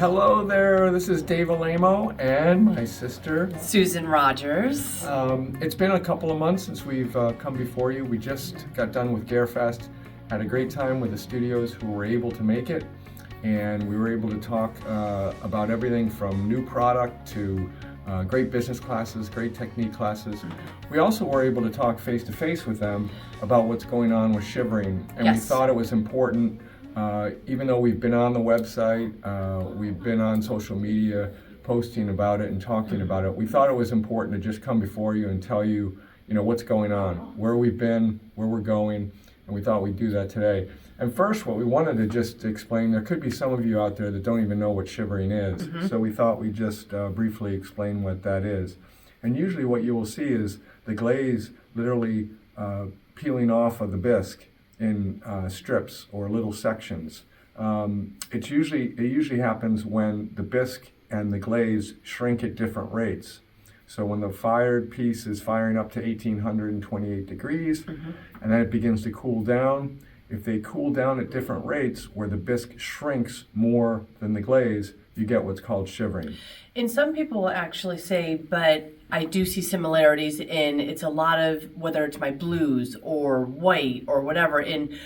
Hello there, this is Dave Alamo and my sister Susan Rogers. It's been a couple of months since we've come before you. We just got done with GareFest, had a great time with the studios who were able to make it, and we were able to talk about everything from new product to great business classes, great technique classes. We also were able to talk face to face with them about what's going on with Shivering, and we thought it was important. Even though we've been on the website, we've been on social media posting about it and talking about it, we thought it was important to just come before you and tell you, what's going on, where we've been, where we're going, and we thought we'd do that today. And first, what we wanted to just explain, there could be some of you out there that don't even know what shivering is, so we thought we'd just briefly explain what that is. And usually what you will see is the glaze literally peeling off of the bisque in strips or little sections. It usually happens when the bisque and the glaze shrink at different rates. So when the fired piece is firing up to 1828 degrees, and then it begins to cool down, if they cool down at different rates where the bisque shrinks more than the glaze, you get what's called shivering. And some people will actually say, but I do see similarities in it's a lot of, whether it's my blues or white or whatever, and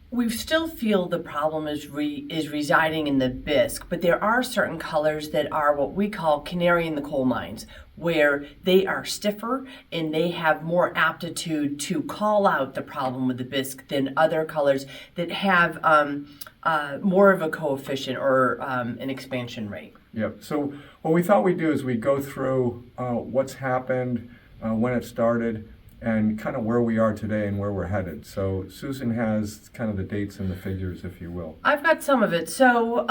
we still feel the problem is residing in the bisque, but there are certain colors that are what we call canary in the coal mines, where they are stiffer and they have more aptitude to call out the problem with the bisque than other colors that have more of a coefficient or an expansion rate. Yep. So what we thought we'd do is we'd go through what's happened, when it started, and kind of where we are today and where we're headed. So Susan has kind of the dates and the figures, if you will. I've got some of it. So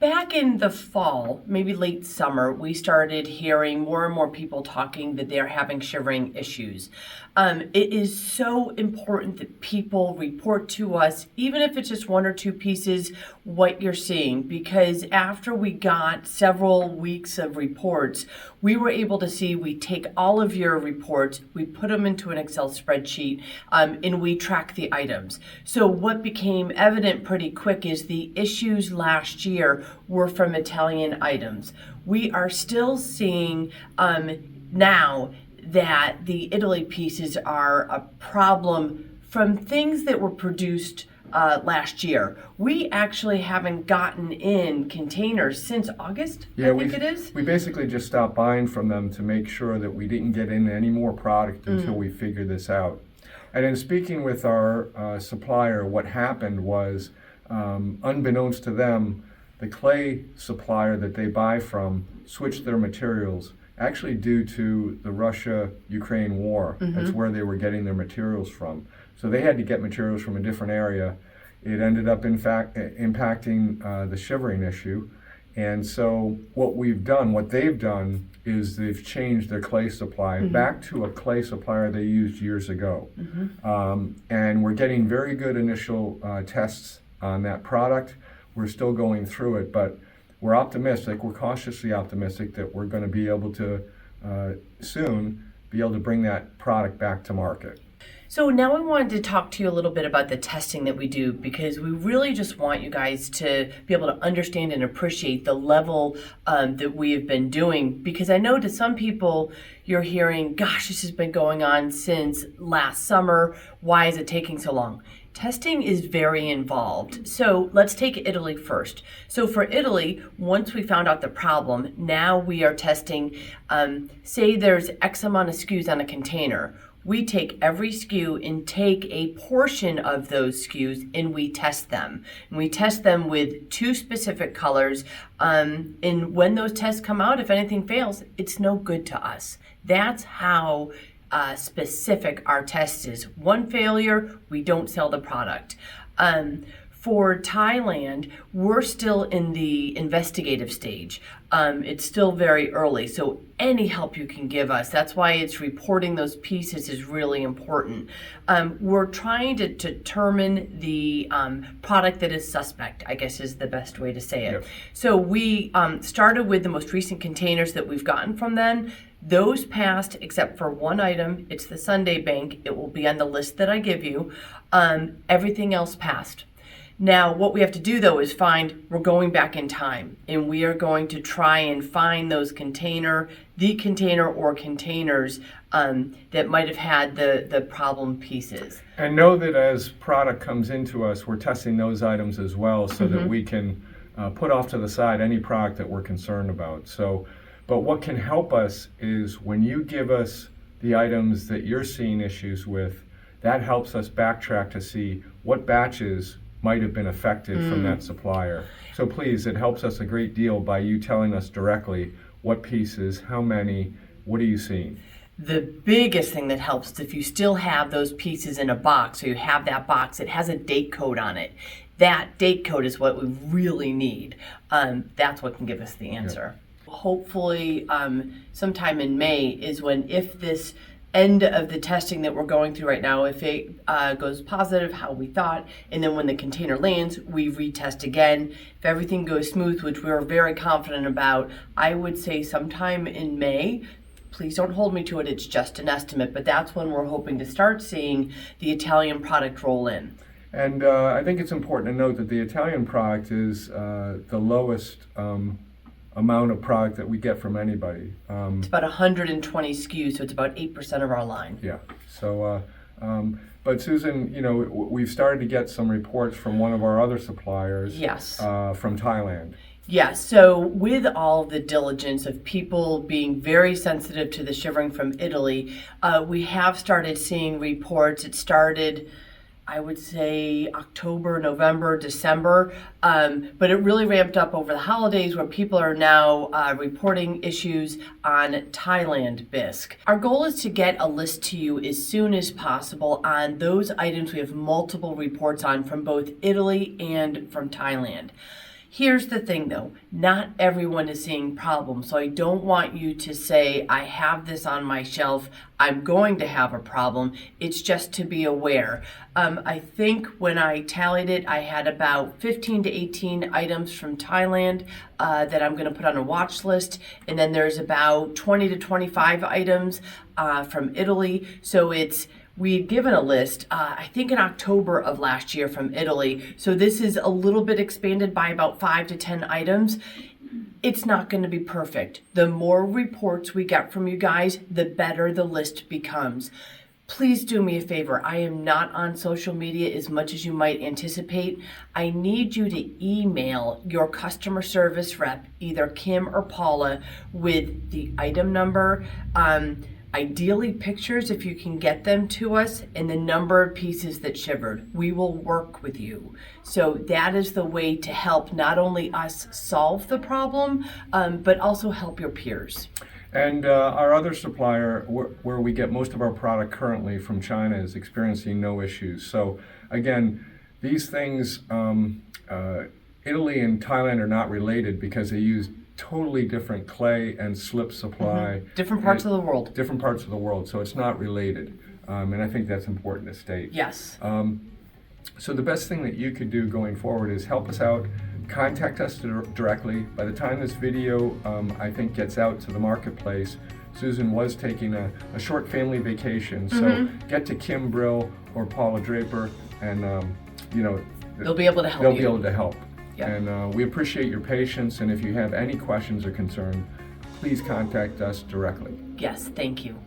back in the fall, maybe late summer, we started hearing more and more people talking that they're having shivering issues. It is so important that people report to us, even if it's just one or two pieces, what you're seeing, because after we got several weeks of reports, we were able to see, we take all of your reports, we put them into an Excel spreadsheet, and we track the items. So what became evident pretty quick is the issues last year were from Italian items. We are still seeing now that the Italy pieces are a problem from things that were produced last year. We actually haven't gotten in containers since August, I think it is. We basically just stopped buying from them to make sure that we didn't get in any more product until we figured this out. And in speaking with our supplier, what happened was, unbeknownst to them, the clay supplier that they buy from switched their materials, actually due to the Russia-Ukraine war. That's where they were getting their materials from. So they had to get materials from a different area. It ended up, in fact, impacting the shivering issue. And so what they've done is they've changed their clay supply back to a clay supplier they used years ago. And we're getting very good initial tests on that product. We're still going through it, but we're optimistic, we're cautiously optimistic that we're going to be able to soon be able to bring that product back to market. So now I wanted to talk to you a little bit about the testing that we do, because we really just want you guys to be able to understand and appreciate the level that we have been doing, because I know to some people you're hearing, gosh, this has been going on since last summer, why is it taking so long? Testing is very involved. So let's take Italy first. So for Italy, once we found out the problem, now we are testing, say there's X amount of SKUs on a container. We take every SKU and take a portion of those SKUs and we test them. And we test them with two specific colors. And when those tests come out, if anything fails, it's no good to us. That's how specific our test is. One failure, we don't sell the product. For Thailand, we're still in the investigative stage. It's still very early, so any help you can give us, that's why it's reporting those pieces is really important. We're trying to determine the product that is suspect, I guess is the best way to say it. Yep. So we started with the most recent containers that we've gotten from them. Those passed except for one item. It's the Sunday Bank. It will be on the list that I give you. Everything else passed. Now, what we have to do though is we're going back in time, and we are going to try and find those the container or containers that might have had the problem pieces. And know that as product comes into us, we're testing those items as well so that we can put off to the side any product that we're concerned about. So, but what can help us is when you give us the items that you're seeing issues with, that helps us backtrack to see what batches might have been affected from that supplier. So please, it helps us a great deal by you telling us directly what pieces, how many, what are you seeing? The biggest thing that helps is if you still have those pieces in a box, or you have that box, it has a date code on it. That date code is what we really need. That's what can give us the answer. Yeah. Hopefully, sometime in May is when, if this end of the testing that we're going through right now, if it goes positive, how we thought, and then when the container lands, we retest again. If everything goes smooth, which we're very confident about, I would say sometime in May. Please don't hold me to it, it's just an estimate, but that's when we're hoping to start seeing the Italian product roll in. And I think it's important to note that the Italian product is the lowest amount of product that we get from anybody. It's about 120 SKUs, so it's about 8% of our line. Yeah. So, but Susan, we've started to get some reports from one of our other suppliers. Yes. From Thailand. Yes. So with all the diligence of people being very sensitive to the shivering from Italy, we have started seeing reports. It started, I would say, October, November, December, but it really ramped up over the holidays, where people are now reporting issues on Thailand bisque. Our goal is to get a list to you as soon as possible on those items we have multiple reports on from both Italy and from Thailand. Here's the thing though, not everyone is seeing problems, so I don't want you to say, I have this on my shelf, I'm going to have a problem. It's just to be aware. I think when I tallied it, I had about 15 to 18 items from Thailand that I'm going to put on a watch list, and then there's about 20 to 25 items from Italy, so we had given a list, I think in October of last year, from Italy. So this is a little bit expanded by about 5 to 10 items. It's not going to be perfect. The more reports we get from you guys, the better the list becomes. Please do me a favor. I am not on social media as much as you might anticipate. I need you to email your customer service rep, either Kim or Paula, with the item number, ideally pictures if you can get them to us, and the number of pieces that shivered. We will work with you. So that is the way to help not only us solve the problem, but also help your peers. And our other supplier, where we get most of our product currently from China, is experiencing no issues. So again, these things, Italy and Thailand are not related because they use totally different clay and slip supply. Different parts of the world. Different parts of the world, so it's not related. And I think that's important to state. Yes. So the best thing that you could do going forward is help us out, contact us directly. By the time this video, I think, gets out to the marketplace, Susan was taking a short family vacation, so get to Kim Brill or Paula Draper, and they'll be able to help. They'll be able to help. Yep. And we appreciate your patience, and if you have any questions or concerns, please contact us directly. Yes, thank you.